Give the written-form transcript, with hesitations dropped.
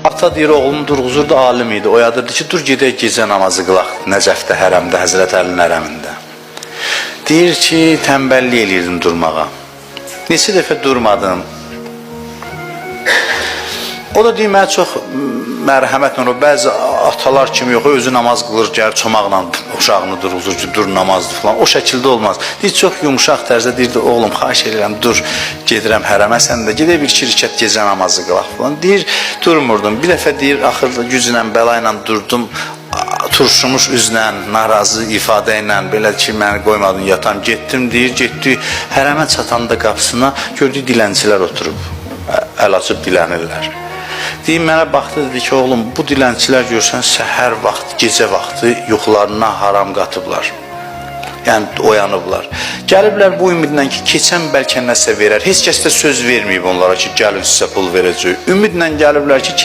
Ata deyir, oğlum durğuzurdu, alim idi. Oyadırdı ki, dur gedək gecə namazı qılaq Nəcəfdə, hərəmdə, Həzrət Əlinin hərəmində. Deyir ki, tənbəllik eləyirdim durmağa. Neçə dəfə durmadım. O da deyir, mənə çox mərhəmətlə, bəzi atalar kimi yox, özü namaz qılır, gəlir çomaqla uşağını durğuzur ki, dur namazdır falan. O şəkildə olmaz. Deyir, çox yumuşaq tərzdə deyirdi, oğlum, xahiş edirəm, dur, gedirəm hərəmə, sən də gedə bir şirkət gecə namazı qılaq falan. Deyir, durmurdum. Bir dəfə deyir, axırda güclə, bəla ilə durdum, turşumuş üzlə, narazı ifadə ilə, belə ki, məni qoymadın yatam, getdim, deyir, getdi, hərəmə çatanda qapısına gördük, dilənçilər oturub, əl açıb dilənirlər. Deyim, mənə baxdı, dedi ki, oğlum, bu dilənçilər görsən, səhər vaxt, gecə vaxtı yuxularına haram qatıblar. Yəni, oyanıblar. Gəliblər bu ümidlə ki, keçən bəlkə nəsə verər. Heç kəs də söz verməyib onlara ki, gəlin sizə pul verəcək. Ümidlə gəliblər ki,